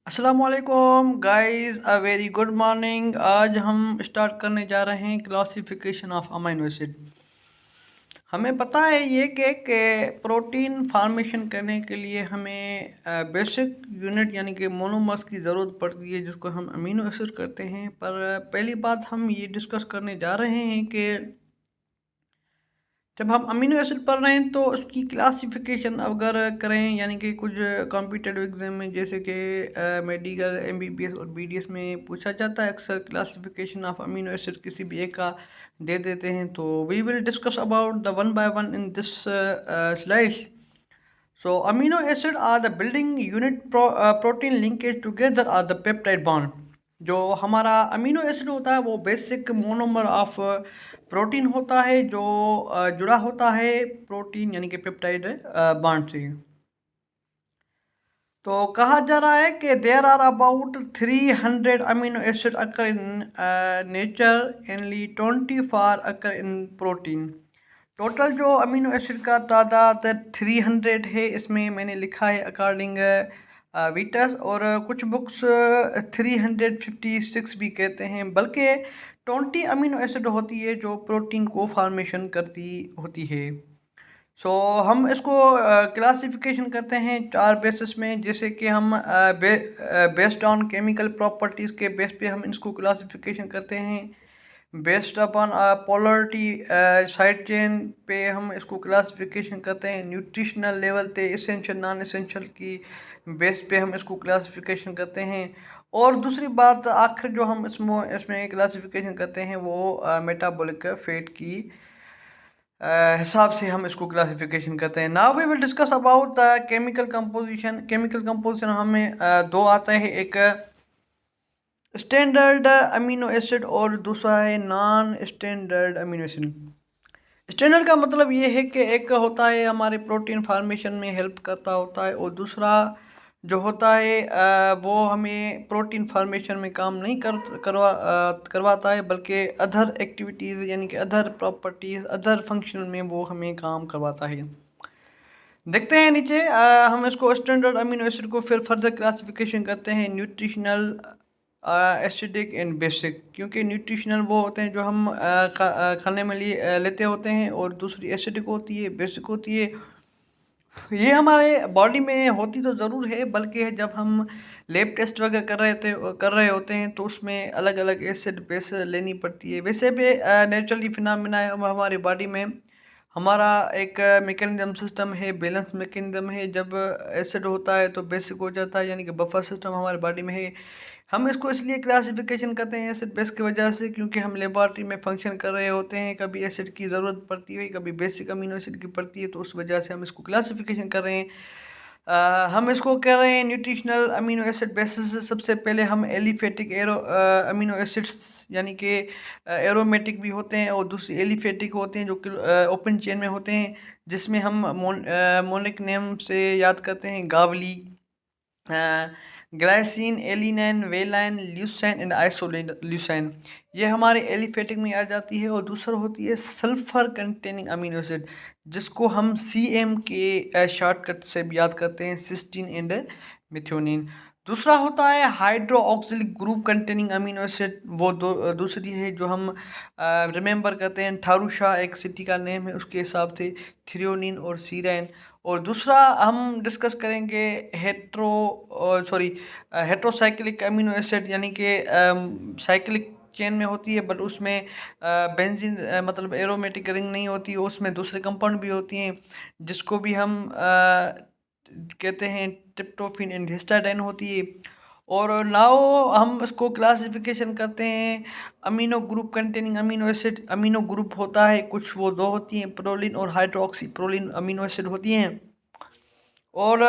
अस्सलामुअलैकुम guys, a very good morning. आज हम स्टार्ट करने जा रहे हैं क्लासिफिकेशन ऑफ अमीनो एसिड। हमें पता है ये कि प्रोटीन फार्मेशन करने के लिए हमें बेसिक यूनिट यानी कि मोनोमर्स की ज़रूरत पड़ती है, जिसको हम अमीनो एसिड करते हैं। पर पहली बात हम ये डिस्कस करने जा रहे हैं कि जब हम अमीनो एसिड पढ़ रहे हैं तो उसकी क्लासिफिकेशन अगर करें, यानी कि कुछ कॉम्पिटिटिव एग्जाम में जैसे कि मेडिकल, एमबीबीएस और बीडीएस में पूछा जाता है अक्सर क्लासिफिकेशन ऑफ अमीनो एसिड किसी भी एक का दे देते हैं। तो we will discuss about the one by one in this slides. So amino acid are the building unit protein linkage together are the peptide bond। जो हमारा अमीनो एसिड होता है वो बेसिक मोनोमर ऑफ प्रोटीन होता है, जो जुड़ा होता है प्रोटीन यानी कि पेप्टाइड बॉन्ड से। तो कहा जा रहा है कि there are about 300 amino acid occur in nature, only 24 occur in protein. Total जो अमीनो एसिड का तादाद 300 है, इसमें मैंने लिखा है अकॉर्डिंग वीटस, और कुछ बुक्स 356 भी कहते हैं, बल्कि 20 अमीनो एसिड होती है जो प्रोटीन को फॉर्मेशन करती होती है। सो हम इसको क्लासिफिकेशन करते हैं 4 बेसिस में, जैसे कि हम बेस्ड ऑन केमिकल प्रॉपर्टीज़ के बेस पे हम इसको क्लासिफिकेशन करते हैं। Based upon polarity side chain पे हम इसको क्लासिफिकेशन करते हैं। न्यूट्रिशनल लेवल पे इसेंशियल नॉन इसेंशियल की बेस पे हम इसको क्लासिफिकेशन करते हैं। और दूसरी बात आखिर जो हम इसमें क्लासिफिकेशन करते हैं वो मेटाबॉलिक फेट की हिसाब से हम इसको क्लासिफिकेशन करते हैं। Now we will discuss about the chemical composition. Chemical composition हमें दो आता है, एक स्टैंडर्ड अमीनो एसिड और दूसरा है non standard amino acid. Standard का मतलब ये है कि एक होता है हमारे प्रोटीन फार्मेशन में हेल्प करता होता है, और दूसरा जो होता है वो हमें प्रोटीन फार्मेशन में काम नहीं करवाता है, बल्कि अदर एक्टिविटीज़ यानी कि अदर प्रॉपर्टीज़, अदर फंक्शन में वो हमें काम करवाता है। देखते हैं नीचे, हम इसको स्टैंडर्ड अमीनो एसिड को फिर फर्दर क्लासिफिकेशन करते हैं न्यूट्रिशनल, एसिडिक एंड बेसिक। क्योंकि न्यूट्रिशनल वो होते हैं जो हम खाने में लेते होते हैं, और दूसरी एसिडिक होती है, बेसिक होती है। ये हमारे बॉडी में होती तो ज़रूर है, बल्कि जब हम लैब टेस्ट वगैरह कर रहे होते हैं तो उसमें अलग अलग एसिड बेस लेनी पड़ती है। वैसे भी नेचुरली फिनोमेना है हमारी बॉडी में। हमारा एक मैकेनिज्म सिस्टम है, बैलेंस मैकेनिज्म है। जब एसिड होता है तो बेसिक हो जाता है, यानी कि बफर सिस्टम हमारे बॉडी में है। हम इसको इसलिए क्लासिफिकेशन करते हैं एसिड बेस की वजह से, क्योंकि हम लेबॉर्ट्री में फंक्शन कर रहे होते हैं, कभी एसिड की ज़रूरत पड़ती है, कभी बेसिक अमीनो एसिड की पड़ती है, तो उस वजह से हम इसको क्लासिफिकेशन कर रहे हैं। हम इसको कह रहे हैं न्यूट्रिशनल अमीनो एसिड बेसिस। सबसे पहले हम एलिफेटिक अमीनो एसिड्स यानी कि एरोमेटिक भी होते हैं, और दूसरे एलिफेटिक होते हैं जो कि ओपन चेन में होते हैं, जिसमें हम मोनिक नेम से याद करते हैं गावली, glycine, alanine, valine, leucine and isoleucine. ये हमारे एलिफेटिक में आ जाती है। और दूसरा होती है सल्फर कंटेनिंग अमीनो एसिड, जिसको हम CM के शॉर्टकट से भी याद करते हैं, सिस्टीन एंड मिथ्योनिन। दूसरा होता है hydroxylic group containing amino acid, वो दूसरी है जो हम रिमेंबर करते हैं। ठारूशा एक सिटी का नेम है, उसके हिसाब से थ्रियोनिन और सीराइन। और दूसरा हम डिस्कस करेंगे हेट्रोसाइक्लिक अमीनो एसिड, यानी कि साइक्लिक चेन में होती है, बट उसमें बेंजीन मतलब एरोमेटिक रिंग नहीं होती, उसमें दूसरे कंपाउंड भी होती हैं, जिसको भी हम कहते हैं ट्रिप्टोफेन एंड हिस्टाडाइन होती है। और नाउ हम इसको क्लासिफिकेशन करते हैं amino group containing amino acid. Amino group होता है कुछ, वो दो होती हैं, प्रोलिन और हाइड्रोक्सी प्रोलिन अमीनो एसिड होती हैं। और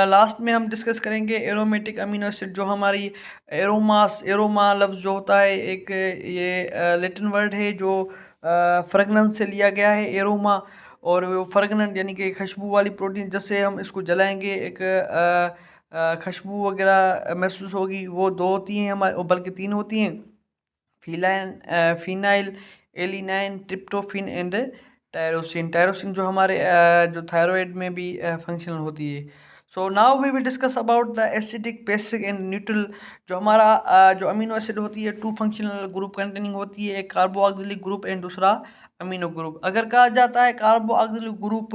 लास्ट में हम डिस्कस करेंगे एरोमेटिक अमीनो एसिड, जो हमारी एरोमा लफ्ज़ जो होता है, एक ये लैटिन वर्ड है जो फ्रेगनेंस से लिया गया है, एरोमा। और वो फ्रेगनेंट यानी कि खुशबू वाली प्रोटीन, जैसे हम इसको जलाएंगे एक खुशबू वगैरह महसूस होगी। वो दो होती हैं हमारे, बल्कि तीन होती हैं, phenyl, alanine, tryptophan and tyrosine. Tyrosine जो हमारे जो थायराइड में भी फंक्शनल होती है। So now we will discuss about the acidic, basic and neutral. जो हमारा जो अमीनो एसिड होती है, टू फंक्शनल ग्रुप कंटेनिंग होती है, एक कार्बोऑक्सिलिक ग्रुप एंड दूसरा अमीनो ग्रुप। अगर कहा जाता है कार्बोऑक्सिलिक ग्रुप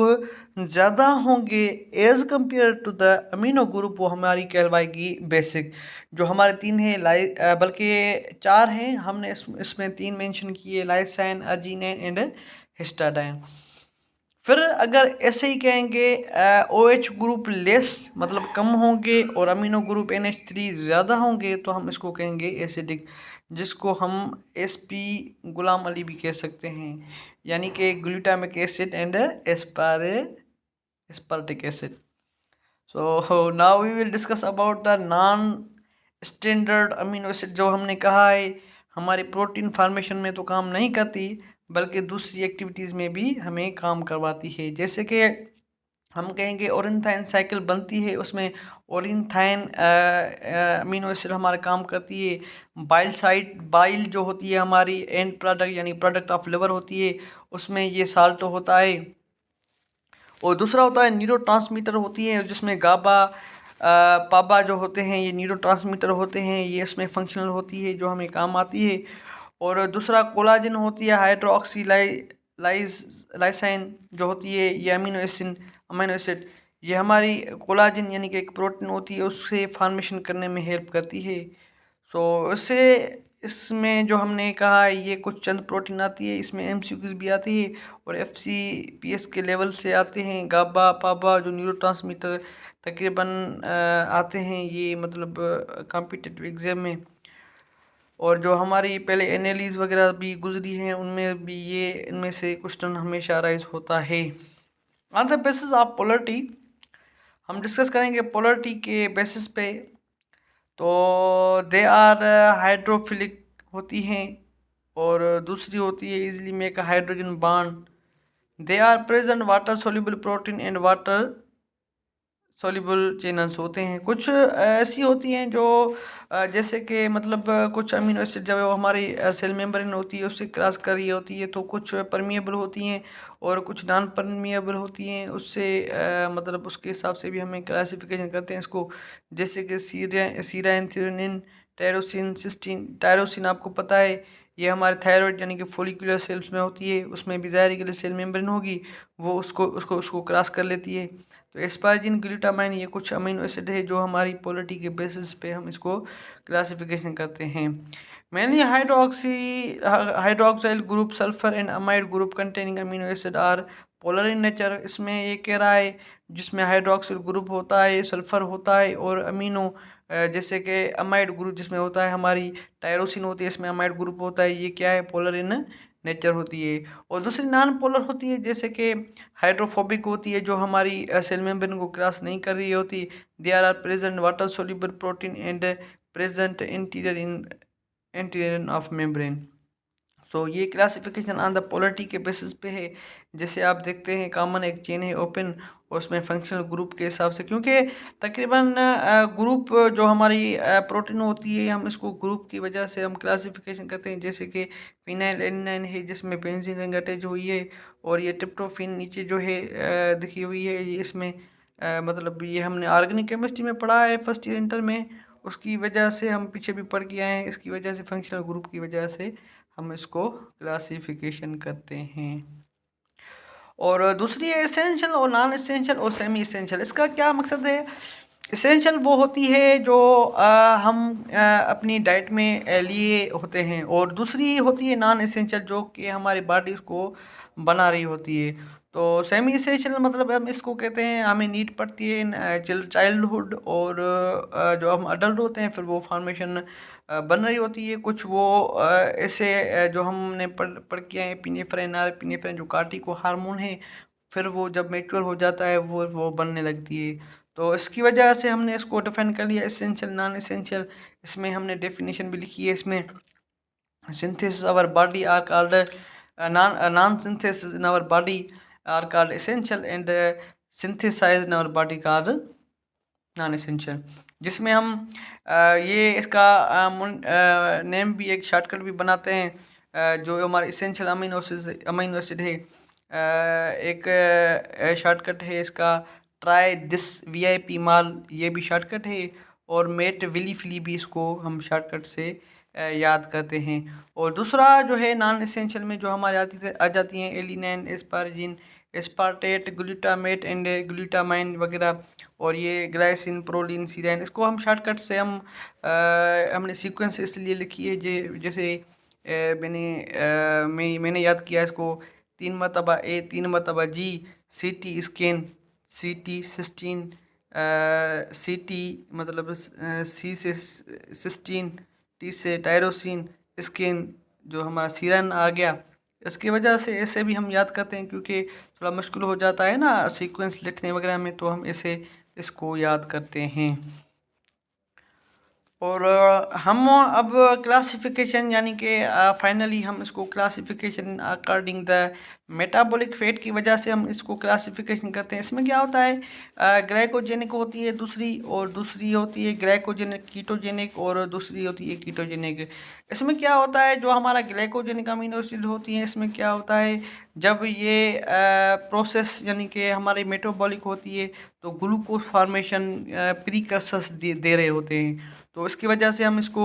ज़्यादा होंगे as compare to the amino group, वो हमारी कहलवाएगी बेसिक। जो हमारे तीन है बल्कि चार हैं, हमने इसमें तीन मेंशन किए, लाइसिन, अर्जिनिन एंड हिस्टाडाइन। फिर अगर ऐसे ही कहेंगे OH ग्रुप लेस मतलब कम होंगे और अमीनो ग्रुप NH3 ज़्यादा होंगे, तो हम इसको कहेंगे एसिडिक, जिसको हम SP गुलाम अली भी कह सकते हैं, यानी कि glutamic acid and aspartic acid. So now we will discuss about the non standard amino acid. जो हमने कहा है हमारी प्रोटीन फार्मेशन में तो काम नहीं करती, बल्कि दूसरी एक्टिविटीज़ में भी हमें काम करवाती है। जैसे कि हम कहेंगे ओरिनथाइन साइकिल बनती है, उसमें ओरिनथाइन अमीनो एसिड हमारा काम करती है। बाइल जो होती है हमारी एंड प्रोडक्ट यानी प्रोडक्ट ऑफ लिवर होती है, उसमें ये साल्ट होता है। और दूसरा होता है न्यूरोट्रांसमीटर होती है, जिसमें गाबा पाबा जो होते हैं ये न्यूरोट्रांसमीटर होते हैं, ये इसमें फंक्शनल होती है जो हमें काम आती है। और दूसरा कोलाजन होती है, हाइड्रोक्सी लाइसाइन जो होती है, ये अमीनो एसिड ये हमारी कोलाजन यानी कि एक प्रोटीन होती है, उससे फॉर्मेशन करने में हेल्प करती है। सो इसमें जो हमने कहा है ये कुछ चंद प्रोटीन आती है, इसमें MCQs भी आती है और FCPS के लेवल से आते हैं। गाबा पाबा जो न्यूरोट्रांसमीटर तकरीबन आते हैं ये मतलब कॉम्पिटिटिव एग्जाम में, और जो हमारी पहले एनालिस वगैरह भी गुजरी हैं उनमें भी ये इनमें से क्वेश्चन हमेशा राइज होता है। On the basis of polarity हम डिस्कस करेंगे पोलरिटी के बेसिस पे। तो दे आर हाइड्रोफिलिक होती हैं, और दूसरी होती है easily make a hydrogen bond. They are present water soluble protein and water soluble channels होते हैं। कुछ ऐसी होती हैं जो जैसे कि मतलब कुछ अमीनो एसिड जब वो हमारी सेल मेम्ब्रेन होती है उससे क्रॉस कर रही होती है, तो कुछ परमिएबल होती हैं और कुछ नॉन परमिएबल होती हैं। उससे मतलब उसके हिसाब से भी हमें क्लासिफिकेशन करते हैं इसको, जैसे कि सीराइन, थ्रेओनिन, टायरोसिन, सिस्टीन। टायरोसिन आपको पता है ये हमारे थायराइड यानी कि फोलिकुलर सेल्स में होती है, उसमें भी ज़ाहिर के लिए सेल मेम्ब्रेन होगी, वो उसको क्रॉस कर लेती है। तो एस्पार्जिन, ग्लूटामाइन ये कुछ अमीनो एसिड है जो हमारी पोलरिटी के बेसिस पे हम इसको क्लासिफिकेशन करते हैं। Mainly hydroxyl group, sulphur and amide group containing amino acid are polar in nature. इसमें ये कह रहा है जिसमें हाइड्रोक्सिल ग्रुप होता है, सल्फर होता है और अमीनो जैसे कि अमाइड ग्रुप जिसमें होता है हमारी टायरोसिन होती है, इसमें अमाइड ग्रुप होता है, ये क्या है पोलर इन नेचर होती है। और दूसरी नॉन पोलर होती है जैसे कि हाइड्रोफोबिक होती है, जो हमारी सेल मेम्ब्रेन को क्रॉस नहीं कर रही होती। There are present water soluble protein and present interior of membrane. So ये क्लासिफिकेशन ऑन द पोलरिटी के बेसिस पे है। जैसे आप देखते हैं कॉमन एक चेन है ओपन, और उसमें फंक्शनल ग्रुप के हिसाब से, क्योंकि तकरीबन ग्रुप जो हमारी प्रोटीन होती है हम इसको ग्रुप की वजह से हम क्लासिफिकेशन करते हैं। जैसे कि फिनाइल एलिनाइन है जिसमें बेंजीन रिंग अटैच हुई है, और ये ट्रिप्टोफेन नीचे जो है दिखी हुई है, ये इसमें मतलब ये हमने ऑर्गेनिक केमिस्ट्री में पढ़ा है फर्स्ट ईयर इंटर में, उसकी वजह से हम पीछे भी पढ़ के आए हैं। इसकी वजह से फंक्शनल ग्रुप की वजह से हम इसको क्लासिफिकेशन करते हैं। और दूसरी है एसेंशियल और नॉन एसेंशियल और सेमी एसेंशियल। इसका क्या मकसद है? एसेंशियल वो होती है जो हम अपनी डाइट में लिए होते हैं, और दूसरी होती है नॉन एसेंशियल जो कि हमारी बॉडी को बना रही होती है। तो सेमी एसेंशियल मतलब हम इसको कहते हैं हमें नीड पड़ती है चाइल्डहुड, और जो हम अडल्ट होते हैं फिर वो फॉर्मेशन बन रही होती है। कुछ वो ऐसे जो हमने पढ़ के आए एपिनेफ्राइन जो कार्टिको हार्मोन है, फिर वो जब मेच्योर हो जाता है वो बनने लगती है। तो इसकी वजह से हमने इसको डिफाइन कर लिया एसेंशियल नॉन एसेंशियल। इसमें हमने डेफिनेशन भी लिखी है। इसमें synthesis our body are called non synthesis in our body are called essential, and synthesise in our body called non essential. जिसमें हम ये इसका नेम भी एक शॉर्टकट भी बनाते हैं, जो हमारे एसेंशियल अमीनो एसिड है। एक शॉर्टकट है इसका ट्राई दिस VIP माल, ये भी शॉर्टकट है। और मेट विली फिली भी इसको हम शॉर्टकट से याद करते हैं। और दूसरा जो है नॉन एसेंशियल में जो हमारे आ जाती हैं एलिनाइन, asparagine, aspartate, glutamate and glutamine वगैरह। और ये ग्लाइसिन, प्रोलिन, सीराइन, इसको हम शॉर्टकट से हमने सीक्वेंस इसलिए लिखी है जैसे मैंने याद किया इसको 3 मरतबा A, 3 मरतबा G, CT scan, CT cysteine, CT मतलब C से सिस्टीन, T से टायरोसिन, स्कैन जो हमारा सीरन आ गया। इसकी वजह से ऐसे भी हम याद करते हैं क्योंकि थोड़ा मुश्किल हो जाता है ना सीक्वेंस लिखने वगैरह में, तो हम ऐसे इसको याद करते हैं। और हम अब क्लासिफिकेशन यानी कि फाइनली हम इसको classification according the metabolic fate की वजह से हम इसको क्लासिफिकेशन करते हैं। इसमें क्या होता है, ग्लाइकोजेनिक होती है दूसरी, और दूसरी होती है ग्लाइकोजेनिक कीटोजेनिक, और दूसरी होती है कीटोजेनिक। इसमें क्या होता है, जो हमारा ग्लाइकोजेनिक अमीनो एसिड होती है, इसमें क्या होता है जब ये प्रोसेस यानी कि हमारी मेटाबॉलिक होती है तो ग्लूकोज फॉर्मेशन प्रीकर्सर्स दे रहे होते हैं। तो इसकी वजह से हम इसको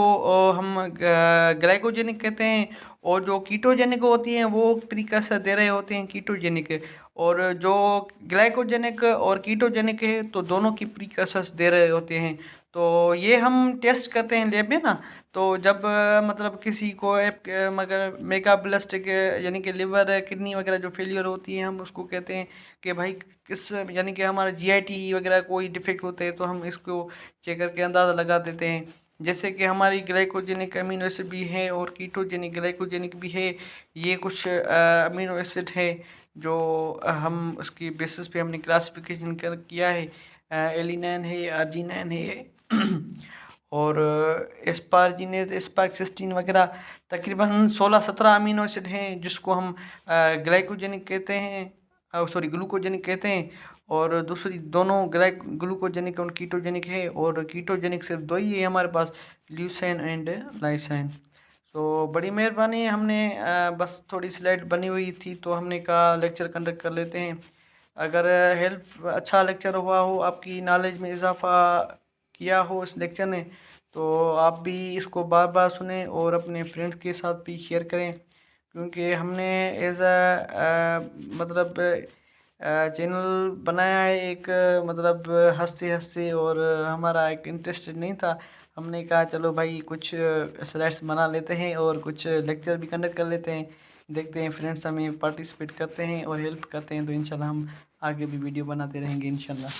हम ग्लाइकोजेनिक कहते हैं। और जो कीटोजेनिक होती हैं वो प्रीकर्सर दे रहे होते हैं कीटोजेनिक। और जो ग्लाइकोजेनिक और कीटोजेनिक है तो दोनों की प्रीकर्सर्स दे रहे होते हैं। तो ये हम टेस्ट करते हैं लैब में ना, तो जब मतलब किसी को मगर मेगाब्लास्टिक यानी कि लिवर किडनी वगैरह जो फेलियर होती है, हम उसको कहते हैं कि भाई किस यानी कि हमारा GIT वगैरह कोई डिफेक्ट होते हैं, तो हम इसको चेक करके अंदाज़ा लगा देते हैं। जैसे कि हमारी ग्लाइकोजेनिक अमीनो एसिड भी है और कीटोजेनिक ग्लाइकोजेनिक भी है। ये कुछ अमीनो एसिड है जो हम उसकी बेसिस पे हमने क्लासिफिकेशन किया है। एलिनाइन है, अर्जिनाइन है और एस्पार्जिनेज, एस्पार्जिस्टीन वगैरह तकरीबन 16-17 अमीनो एसिड हैं जिसको हम ग्लाइकोजेनिक कहते हैं, सॉरी ग्लूकोजेनिक कहते हैं। और दूसरी दोनों ग्लूकोजेनिक और कीटोजेनिक है, और कीटोजेनिक सिर्फ दो ही है हमारे पास, ल्यूसाइन एंड लाइसाइन। तो बड़ी मेहरबानी, हमने बस थोड़ी स्लाइड बनी हुई थी तो हमने कहा लेक्चर कंडक्ट कर लेते हैं। अगर हेल्प अच्छा लेक्चर हुआ हो, आपकी नॉलेज में इजाफा किया हो इस लेक्चर ने, तो आप भी इसको बार बार सुने और अपने फ्रेंड्स के साथ भी शेयर करें। क्योंकि हमने एज मतलब चैनल बनाया है एक मतलब हंसते हंसते, और हमारा एक इंटरेस्टेड नहीं था। हमने कहा चलो भाई कुछ स्लाइड्स बना लेते हैं और कुछ लेक्चर भी कंडक्ट कर लेते हैं। देखते हैं फ्रेंड्स हमें पार्टिसिपेट करते हैं और हेल्प करते हैं तो इंशाल्लाह हम आगे भी वीडियो बनाते रहेंगे इंशाल्लाह।